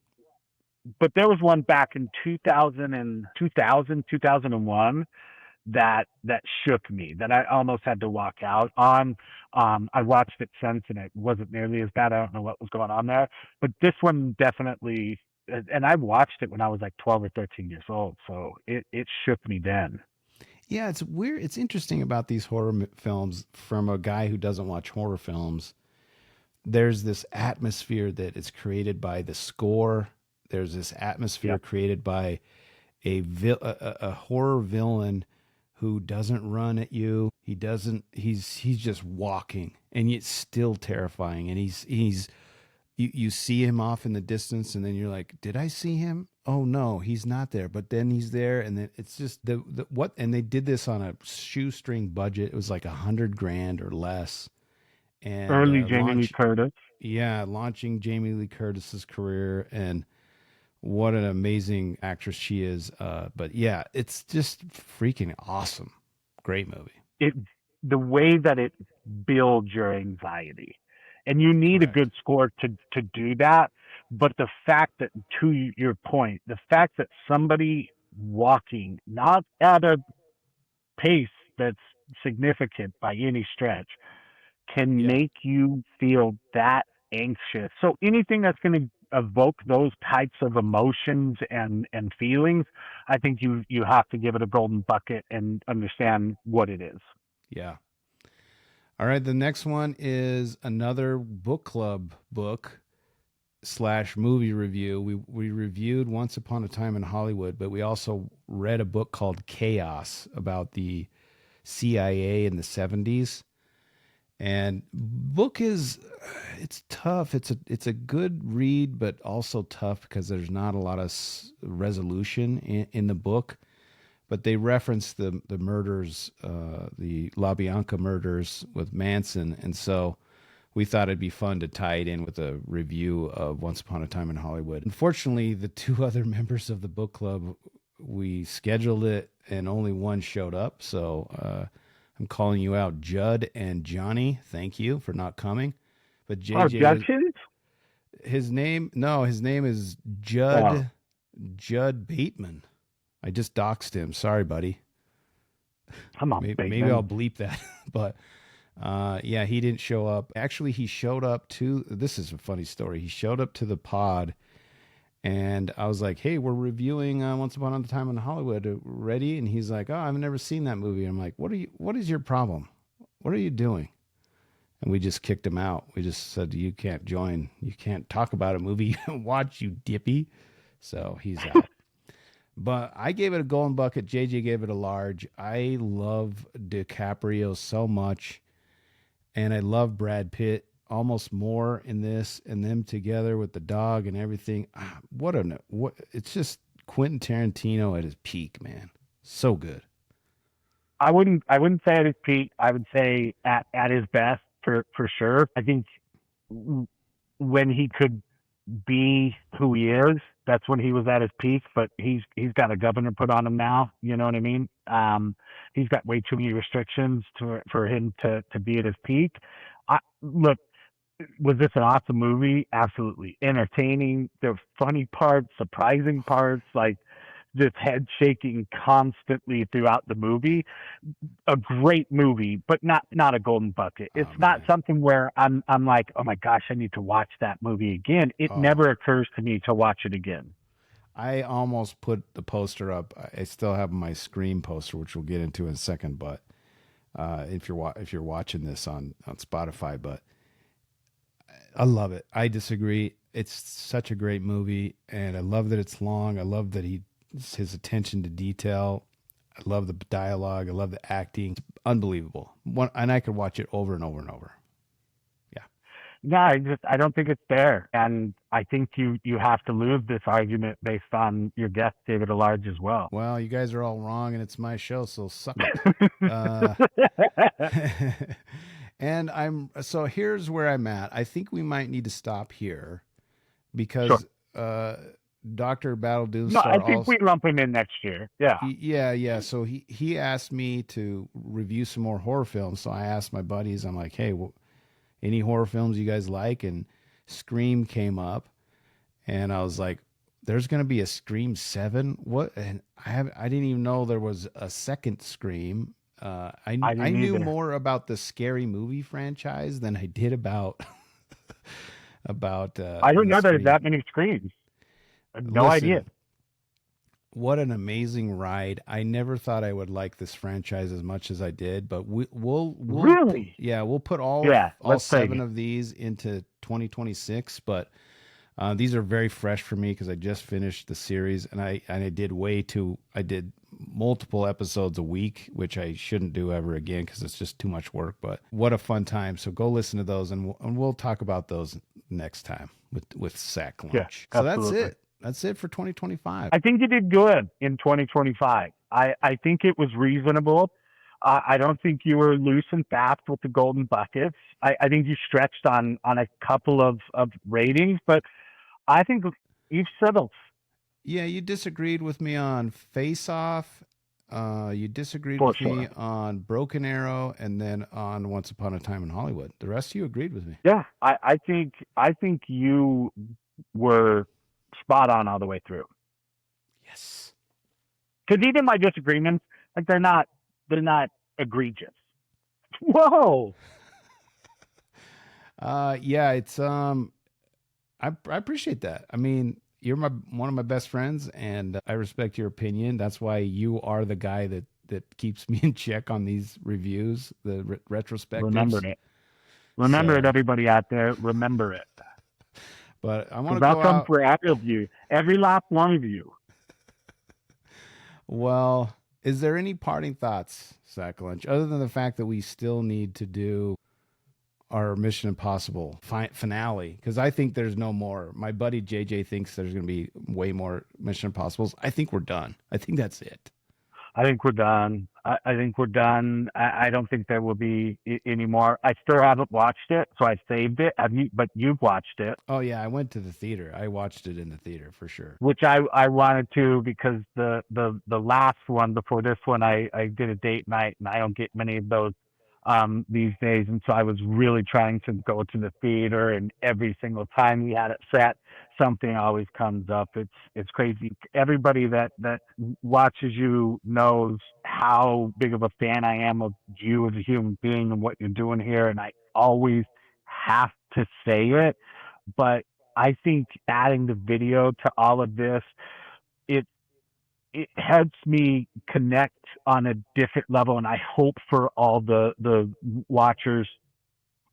but there was one back in 2001 that shook me, that I almost had to walk out on. I watched it since and it wasn't nearly as bad. I don't know what was going on there. But this one definitely, and I watched it when I was like 12 or 13 years old. So it shook me then. Yeah, it's weird. It's interesting about these horror films from a guy who doesn't watch horror films. There's this atmosphere that is created by the score. There's this atmosphere created by a horror villain who doesn't run at you. He's just walking and it's still terrifying. And you see him off in the distance and then you're like, did I see him? Oh no, he's not there. But then he's there. And then it's just and they did this on a shoestring budget. It was like $100,000 or less. And early Jamie Lee Curtis. Yeah. Launching Jamie Lee Curtis's career, and what an amazing actress she is. But yeah, it's just freaking awesome. Great movie. The way that it builds your anxiety, and you need a good score to do that. But the fact that, to your point, the fact that somebody walking not at a pace that's significant by any stretch can make you feel that anxious. So anything that's going to evoke those types of emotions and feelings, I think you have to give it a golden bucket and understand what it is. Yeah. All right. The next one is another book club book / movie review. We reviewed Once Upon a Time in Hollywood, but we also read a book called Chaos about the CIA in the 70s. And book it's tough. It's a good read, but also tough because there's not a lot of resolution in the book. but they referenced the murders, the LaBianca murders with Manson, and so we thought it'd be fun to tie it in with a review of Once Upon a Time in Hollywood. Unfortunately, the two other members of the book club, we scheduled it and only one showed up. So I'm calling you out, Judd and Johnny. Thank you for not coming. But JJ, Judkins? his name is Judd Bateman. I just doxed him. Sorry, buddy. Come on, maybe I'll bleep that. But yeah, he didn't show up. Actually, he showed up to, this is a funny story. He showed up to the pod and I was like, hey, we're reviewing Once Upon a Time in Hollywood. Ready? And he's like, oh, I've never seen that movie. I'm like, what is your problem? What are you doing? And we just kicked him out. We just said, you can't join. You can't talk about a movie you don't watch, you dippy. So he's out. But I gave it a golden bucket. JJ gave it a large. I love DiCaprio so much. And I love Brad Pitt almost more in this, and them together with the dog and everything. It's just Quentin Tarantino at his peak, man. So good. I wouldn't say at his peak. I would say at his best for sure. I think when he could be who he is, that's when he was at his peak, but he's got a governor put on him now. You know what I mean? He's got way too many restrictions for him to be at his peak. Look, was this an awesome movie? Absolutely. Entertaining. There were funny parts, surprising parts, like just head shaking constantly throughout the movie. A great movie, but not a golden bucket. It's not something where I'm like, oh my gosh, I need to watch that movie again. It never occurs to me to watch it again. I almost put the poster up. I still have my Scream poster, which we'll get into in a second. But if you're watching this on Spotify, but I love it. I disagree. It's such a great movie, and I love that it's long. I love that his attention to detail. I love the dialogue. I love the acting. It's unbelievable. And I could watch it over and over and over. Yeah. No, I don't think it's fair. And I think you have to lose this argument based on your guest, David Alarge, as well. Well, you guys are all wrong, and it's my show, so suck it. And so here's where I'm at. I think we might need to stop here because Dr. Battle Doomstar. No, I think we lump him in next year. Yeah. Yeah. So he asked me to review some more horror films. So I asked my buddies, I'm like, hey, any horror films you guys like? And Scream came up, and I was like, there's going to be a Scream 7. What? And I didn't even know there was a second Scream. I knew more about the Scary Movie franchise than I did about I didn't know there's that many Screams. No idea. What an amazing ride. I never thought I would like this franchise as much as I did, but we'll really? Yeah, we'll put all 7 of these into 2026, but these are very fresh for me because I just finished the series, and I did multiple episodes a week, which I shouldn't do ever again because it's just too much work, but what a fun time. So go listen to those, and we'll talk about those next time with Sack Lunch. Yeah, so absolutely. That's it for 2025. I think you did good in 2025. I think it was reasonable. I don't think you were loose and fast with the golden buckets. I think you stretched on a couple of ratings, but I think you've settled. Yeah, you disagreed with me on Face Off. You disagreed with me on Broken Arrow, and then on Once Upon a Time in Hollywood. The rest of you agreed with me. Yeah, I think you were spot on all the way through. Yes. Because even my disagreements, like they're not egregious. Whoa. Yeah, it's I appreciate that. I mean, you're one of my best friends, and I respect your opinion. That's why you are the guy that keeps me in check on these reviews, the retrospectives. Remember it, everybody out there. Remember it. But I want to go out. I'll come for every of you, every last one of you. Well, is there any parting thoughts, Sack Lunch, other than the fact that we still need to do our Mission Impossible finale? Because I think there's no more. My buddy JJ thinks there's going to be way more Mission Impossibles. I think we're done. I think that's it. I think we're done. I think we're done. I don't think there will be any more. I still haven't watched it, so I saved it. Have you? But you've watched it, Oh yeah, I went to the theater. I watched it in the theater for sure. which I wanted to, because the last one before this one, I did a date night, and I don't get many of those these days, and so I was really trying to go to the theater, and every single time we had it set, something always comes up. It's crazy. Everybody that watches you knows how big of a fan I am of you as a human being and what you're doing here, and I always have to say it, but I think adding the video to all of this, it it helps me connect on a different level, and I hope for all the watchers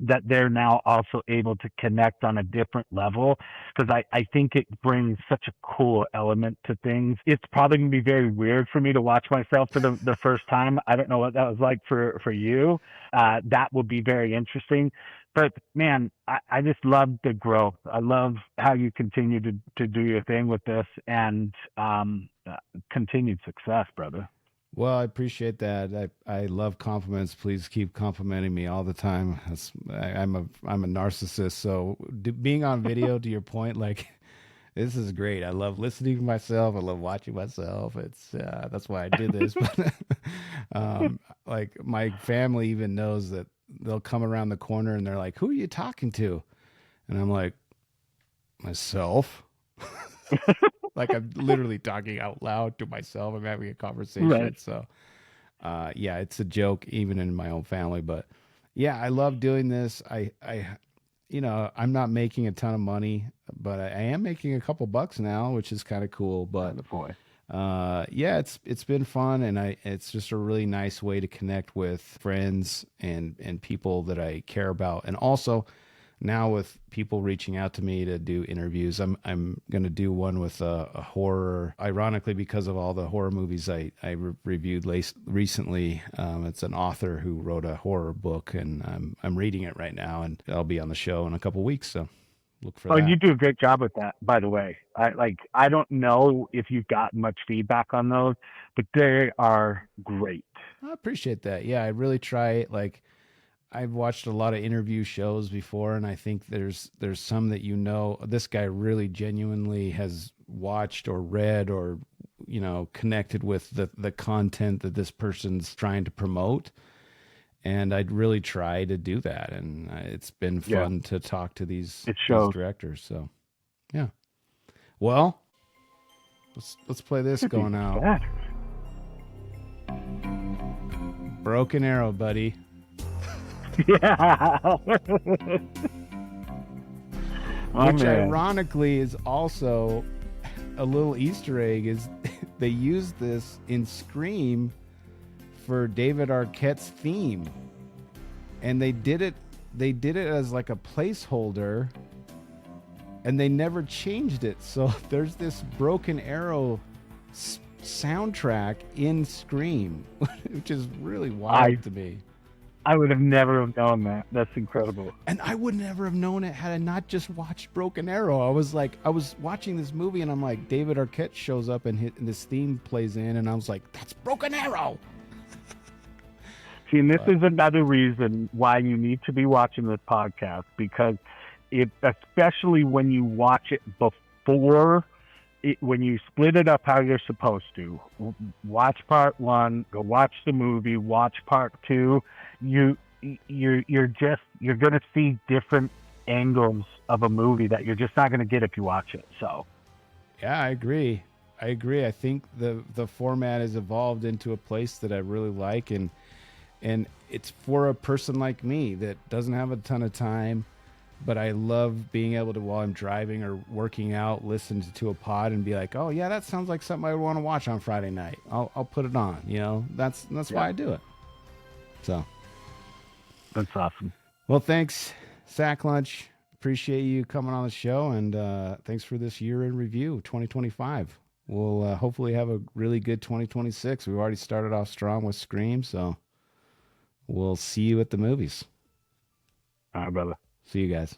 that they're now also able to connect on a different level, because I think it brings such a cool element to things. It's probably going to be very weird for me to watch myself for the first time. I don't know what that was like for you. That will be very interesting. But man, I just love the growth. I love how you continue to do your thing with this, and continued success, brother. Well, I appreciate that. I love compliments. Please keep complimenting me all the time. I'm a narcissist, so being on video, to your point, like this is great. I love listening to myself. I love watching myself. It's that's why I did this. But like my family even knows that they'll come around the corner and they're like, "Who are you talking to?" And I'm like, "Myself." Like I'm literally talking out loud to myself. I'm having a conversation. Right. So, yeah, it's a joke even in my own family. But yeah, I love doing this. I'm not making a ton of money, but I am making a couple bucks now, which is kind of cool. But The boy. yeah, it's been fun, and it's just a really nice way to connect with friends and people that I care about, and also now with people reaching out to me to do interviews, I'm going to do one with a horror. Ironically, because of all the horror movies I reviewed recently, it's an author who wrote a horror book, and I'm reading it right now, and I'll be on the show in a couple weeks. So look for Oh, that. you do a great job with that, by the way. I don't know if you've gotten much feedback on those, but they are great. I appreciate that. Yeah, I really try. Like I've watched a lot of interview shows before, and I think there's some that this guy really genuinely has watched or read or connected with the content that this person's trying to promote, and I'd really try to do that, and it's been Yeah. fun to talk to these It shows. directors. So yeah, well, let's play this going out. Yeah. Broken Arrow, buddy. Yeah. Which ironically is also a little Easter egg, is they used this in Scream for David Arquette's theme. And they did it as like a placeholder, and they never changed it. So there's this Broken Arrow soundtrack in Scream, which is really wild to me. I would have never have known that. That's incredible. And I would never have known it had I not just watched Broken Arrow. I was watching this movie, and I'm like, David Arquette shows up, and this theme plays in, and I was like, that's Broken Arrow. See, and this is another reason why you need to be watching this podcast, because especially when you watch it before, when you split it up how you're supposed to, watch part one, go watch the movie, watch part two, you're going to see different angles of a movie that you're just not going to get if you watch it. So yeah, I agree. I think the format has evolved into a place that I really like, and it's for a person like me that doesn't have a ton of time, but I love being able to, while I'm driving or working out, listen to a pod and be like, oh yeah, that sounds like something I would want to watch on Friday night. I'll put it on. That's why I do it. So that's awesome. Well, thanks, Sack Lunch. Appreciate you coming on the show, and thanks for this year in review, 2025. We'll hopefully have a really good 2026. We've already started off strong with Scream, so we'll see you at the movies. All right, brother. See you guys.